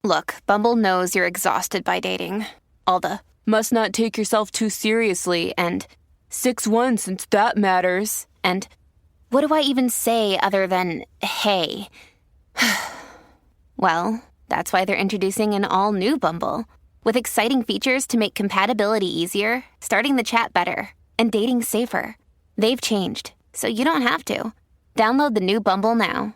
Look, Bumble knows you're exhausted by dating. All the must not take yourself too seriously and 6'1" since that matters. And what do I even say other than hey? Well, that's why they're introducing an all-new Bumble with exciting features to make compatibility easier, starting the chat better, and dating safer. They've changed, so you don't have to. Download the new Bumble now.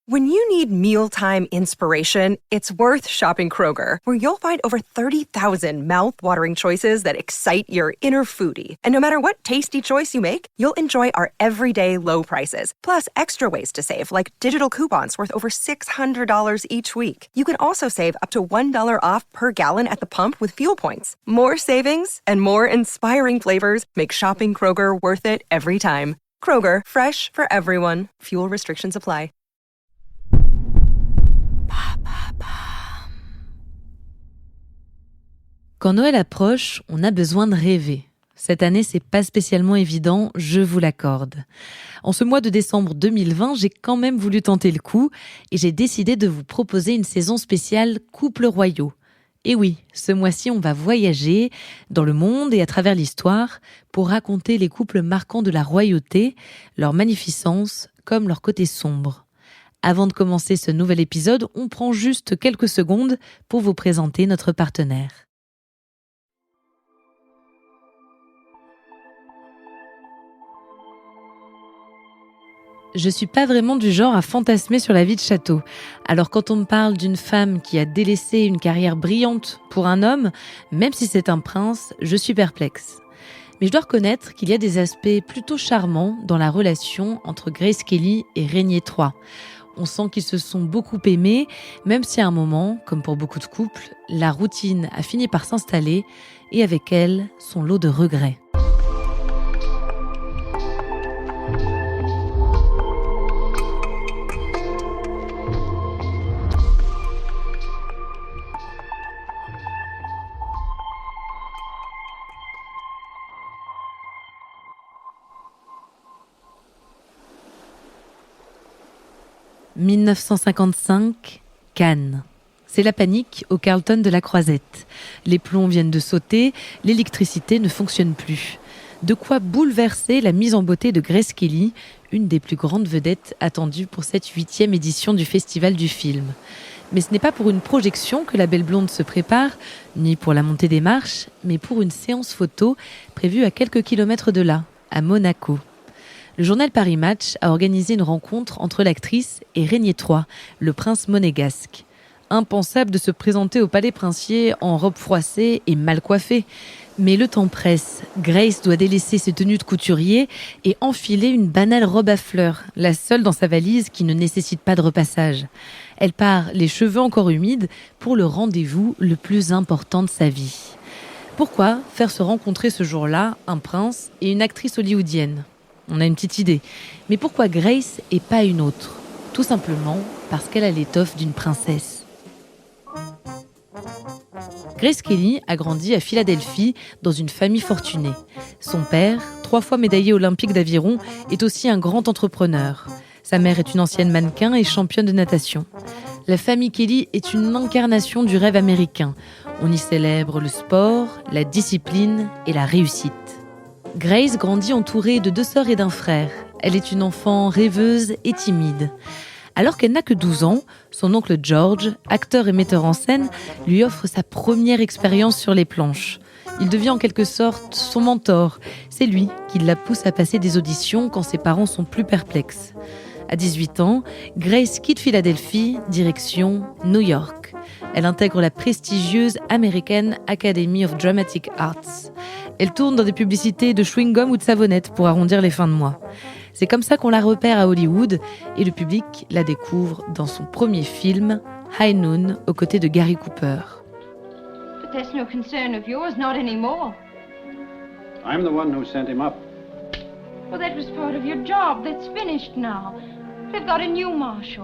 When you need mealtime inspiration, it's worth shopping Kroger, where you'll find over 30,000 mouth-watering choices that excite your inner foodie. And no matter what tasty choice you make, you'll enjoy our everyday low prices, plus extra ways to save, like digital coupons worth over $600 each week. You can also save up to $1 off per gallon at the pump with fuel points. More savings and more inspiring flavors make shopping Kroger worth it every time. Kroger, fresh for everyone. Fuel restrictions apply. Quand Noël approche, on a besoin de rêver. Cette année, c'est pas spécialement évident, je vous l'accorde. En ce mois de décembre 2020, j'ai quand même voulu tenter le coup et j'ai décidé de vous proposer une saison spéciale couples royaux. Et oui, ce mois-ci, on va voyager dans le monde et à travers l'histoire pour raconter les couples marquants de la royauté, leur magnificence comme leur côté sombre. Avant de commencer ce nouvel épisode, on prend juste quelques secondes pour vous présenter notre partenaire. Je suis pas vraiment du genre à fantasmer sur la vie de château. Alors quand on me parle d'une femme qui a délaissé une carrière brillante pour un homme, même si c'est un prince, je suis perplexe. Mais je dois reconnaître qu'il y a des aspects plutôt charmants dans la relation entre Grace Kelly et Régnier III. On sent qu'ils se sont beaucoup aimés, même si à un moment, comme pour beaucoup de couples, la routine a fini par s'installer et avec elle, son lot de regrets. « 1955, Cannes. C'est la panique au Carlton de la Croisette. Les plombs viennent de sauter, l'électricité ne fonctionne plus. De quoi bouleverser la mise en beauté de Grace Kelly, une des plus grandes vedettes attendues pour cette 8e édition du Festival du film. Mais ce n'est pas pour une projection que la belle blonde se prépare, ni pour la montée des marches, mais pour une séance photo prévue à quelques kilomètres de là, à Monaco. Le journal Paris Match a organisé une rencontre entre l'actrice et Régnier III, le prince monégasque. Impensable de se présenter au palais princier en robe froissée et mal coiffée. Mais le temps presse. Grace doit délaisser ses tenues de couturier et enfiler une banale robe à fleurs, la seule dans sa valise qui ne nécessite pas de repassage. Elle part, les cheveux encore humides, pour le rendez-vous le plus important de sa vie. Pourquoi faire se rencontrer ce jour-là un prince et une actrice hollywoodienne ? On a une petite idée. Mais pourquoi Grace et pas une autre ? Tout simplement parce qu'elle a l'étoffe d'une princesse. Grace Kelly a grandi à Philadelphie dans une famille fortunée. Son père, 3 fois médaillé olympique d'aviron, est aussi un grand entrepreneur. Sa mère est une ancienne mannequin et championne de natation. La famille Kelly est une incarnation du rêve américain. On y célèbre le sport, la discipline et la réussite. Grace grandit entourée de 2 sœurs et d'un frère. Elle est une enfant rêveuse et timide. Alors qu'elle n'a que 12 ans, son oncle George, acteur et metteur en scène, lui offre sa première expérience sur les planches. Il devient en quelque sorte son mentor. C'est lui qui la pousse à passer des auditions quand ses parents sont plus perplexes. À 18 ans, Grace quitte Philadelphie, direction New York. Elle intègre la prestigieuse American Academy of Dramatic Arts. Elle tourne dans des publicités de chewing-gum ou de savonnette pour arrondir les fins de mois. C'est comme ça qu'on la repère à Hollywood et le public la découvre dans son premier film, High Noon, aux côtés de Gary Cooper. But that's no concern of yours, not anymore. I'm the one who sent him up. Well, that was part of your job. That's finished now. They've got a new marshal.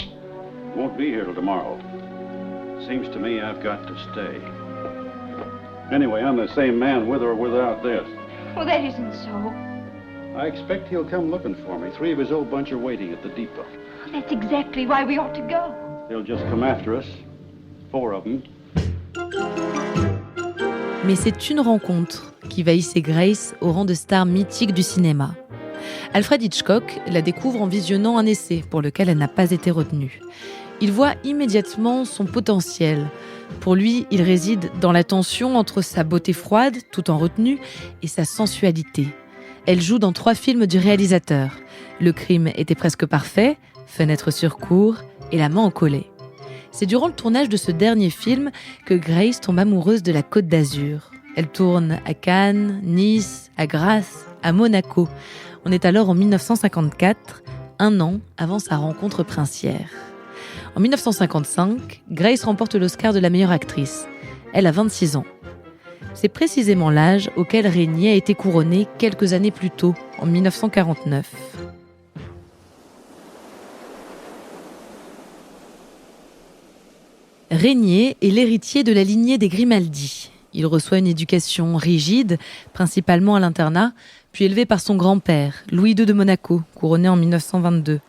Won't be here till tomorrow. Seems to me I've got to stay. Anyway, I'm the same man with or without this. Well, that isn't so. I expect he'll come looking for me. 3 of his old bunch are waiting at the depot. That's exactly why we ought to go. They'll just come after us. 4 of them. Mais c'est une rencontre qui va hisser Grace au rang de star mythique du cinéma. Alfred Hitchcock la découvre en visionnant un essai pour lequel elle n'a pas été retenue. Il voit immédiatement son potentiel. Pour lui, il réside dans la tension entre sa beauté froide, tout en retenue, et sa sensualité. Elle joue dans 3 films du réalisateur. Le crime était presque parfait, Fenêtre sur cour et La main au collet. C'est durant le tournage de ce dernier film que Grace tombe amoureuse de la Côte d'Azur. Elle tourne à Cannes, Nice, à Grasse, à Monaco. On est alors en 1954, 1 an avant sa rencontre princière. En 1955, Grace remporte l'Oscar de la meilleure actrice. Elle a 26 ans. C'est précisément l'âge auquel Régnier a été couronnée quelques années plus tôt, en 1949. Régnier est l'héritier de la lignée des Grimaldi. Il reçoit une éducation rigide, principalement à l'internat, puis élevé par son grand-père, Louis II de Monaco, couronné en 1922.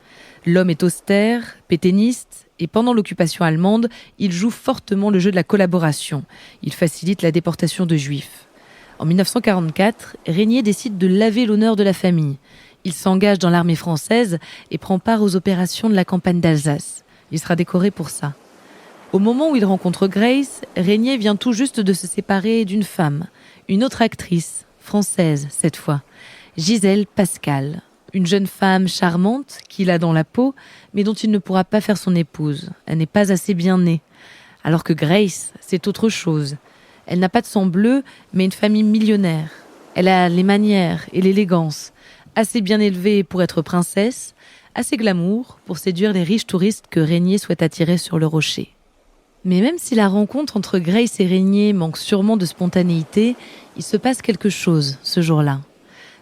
L'homme est austère, pétainiste, et pendant l'occupation allemande, il joue fortement le jeu de la collaboration. Il facilite la déportation de Juifs. En 1944, Régnier décide de laver l'honneur de la famille. Il s'engage dans l'armée française et prend part aux opérations de la campagne d'Alsace. Il sera décoré pour ça. Au moment où il rencontre Grace, Régnier vient tout juste de se séparer d'une femme, une autre actrice, française cette fois, Gisèle Pascal, une jeune femme charmante qu'il a dans la peau, mais dont il ne pourra pas faire son épouse. Elle n'est pas assez bien née. Alors que Grace, c'est autre chose. Elle n'a pas de sang bleu, mais une famille millionnaire. Elle a les manières et l'élégance, assez bien élevée pour être princesse, assez glamour pour séduire les riches touristes que Régnier souhaite attirer sur le rocher. Mais même si la rencontre entre Grace et Régnier manque sûrement de spontanéité, il se passe quelque chose ce jour-là.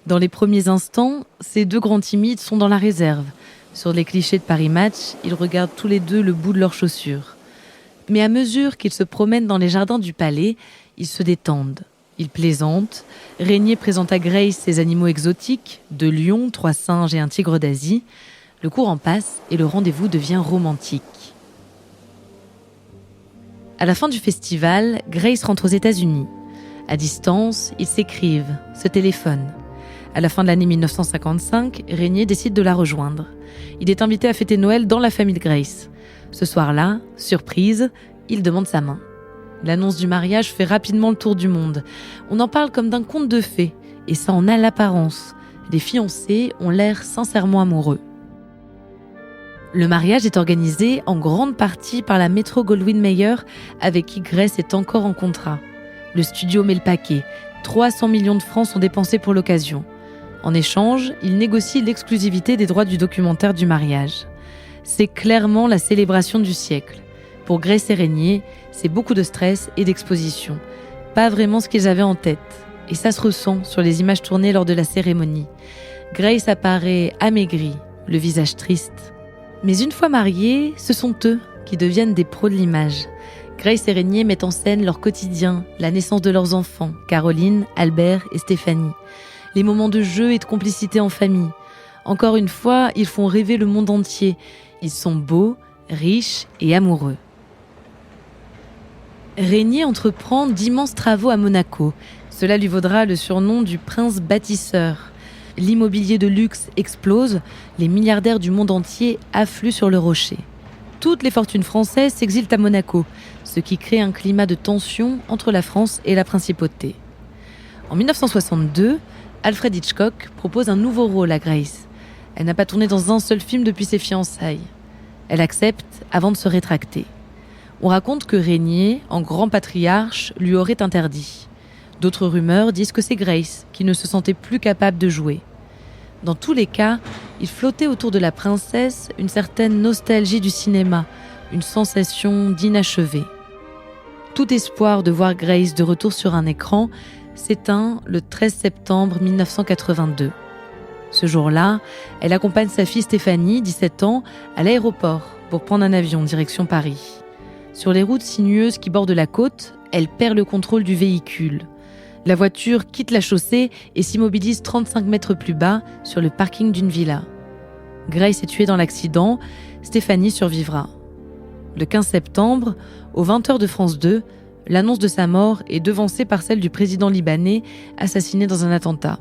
Dans les premiers instants, ces 2 grands timides sont dans la réserve. Sur les clichés de Paris Match, ils regardent tous les 2 le bout de leurs chaussures. Mais à mesure qu'ils se promènent dans les jardins du palais, ils se détendent. Ils plaisantent. Régnier présente à Grace ses animaux exotiques, 2 lions, 3 singes et un tigre d'Asie. Le courant passe et le rendez-vous devient romantique. À la fin du festival, Grace rentre aux États-Unis. À distance, ils s'écrivent, se téléphonent. À la fin de l'année 1955, Régnier décide de la rejoindre. Il est invité à fêter Noël dans la famille de Grace. Ce soir-là, surprise, il demande sa main. L'annonce du mariage fait rapidement le tour du monde. On en parle comme d'un conte de fées, et ça en a l'apparence. Les fiancés ont l'air sincèrement amoureux. Le mariage est organisé en grande partie par la Metro-Goldwyn-Mayer avec qui Grace est encore en contrat. Le studio met le paquet. 300 millions de francs sont dépensés pour l'occasion. En échange, il négocie l'exclusivité des droits du documentaire du mariage. C'est clairement la célébration du siècle. Pour Grace et Régnier, c'est beaucoup de stress et d'exposition. Pas vraiment ce qu'ils avaient en tête. Et ça se ressent sur les images tournées lors de la cérémonie. Grace apparaît amaigrie, le visage triste. Mais une fois mariés, ce sont eux qui deviennent des pros de l'image. Grace et Régnier mettent en scène leur quotidien, la naissance de leurs enfants, Caroline, Albert et Stéphanie. Les moments de jeu et de complicité en famille. Encore une fois, ils font rêver le monde entier. Ils sont beaux, riches et amoureux. Régnier entreprend d'immenses travaux à Monaco. Cela lui vaudra le surnom du prince bâtisseur. L'immobilier de luxe explose, les milliardaires du monde entier affluent sur le rocher. Toutes les fortunes françaises s'exilent à Monaco, ce qui crée un climat de tension entre la France et la principauté. En 1962, Alfred Hitchcock propose un nouveau rôle à Grace. Elle n'a pas tourné dans un seul film depuis ses fiançailles. Elle accepte avant de se rétracter. On raconte que Régnier, en grand patriarche, lui aurait interdit. D'autres rumeurs disent que c'est Grace qui ne se sentait plus capable de jouer. Dans tous les cas, il flottait autour de la princesse une certaine nostalgie du cinéma, une sensation d'inachevé. Tout espoir de voir Grace de retour sur un écran s'éteint le 13 septembre 1982. Ce jour-là, elle accompagne sa fille Stéphanie, 17 ans, à l'aéroport pour prendre un avion direction Paris. Sur les routes sinueuses qui bordent la côte, elle perd le contrôle du véhicule. La voiture quitte la chaussée et s'immobilise 35 mètres plus bas sur le parking d'une villa. Grace est tuée dans l'accident, Stéphanie survivra. Le 15 septembre, aux 20h de France 2, l'annonce de sa mort est devancée par celle du président libanais assassiné dans un attentat.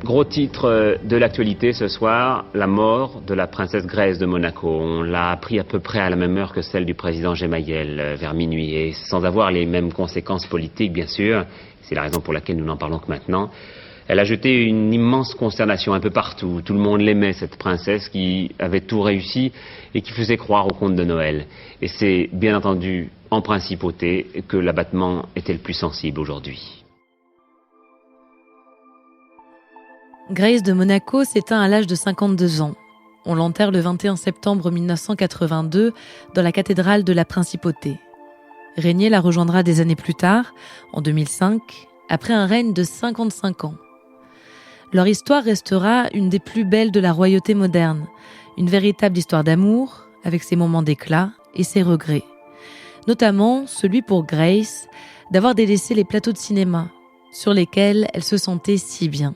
Gros titre de l'actualité ce soir, la mort de la princesse Grace de Monaco. On l'a appris à peu près à la même heure que celle du président Gemayel, vers minuit, et sans avoir les mêmes conséquences politiques, bien sûr. C'est la raison pour laquelle nous n'en parlons que maintenant. Elle a jeté une immense consternation un peu partout. Tout le monde l'aimait, cette princesse qui avait tout réussi et qui faisait croire au conte de Noël. Et c'est bien entendu en principauté que l'abattement était le plus sensible aujourd'hui. Grace de Monaco s'éteint à l'âge de 52 ans. On l'enterre le 21 septembre 1982 dans la cathédrale de la Principauté. Régnier la rejoindra des années plus tard, en 2005, après un règne de 55 ans. Leur histoire restera une des plus belles de la royauté moderne, une véritable histoire d'amour, avec ses moments d'éclat et ses regrets. Notamment celui pour Grace d'avoir délaissé les plateaux de cinéma, sur lesquels elle se sentait si bien.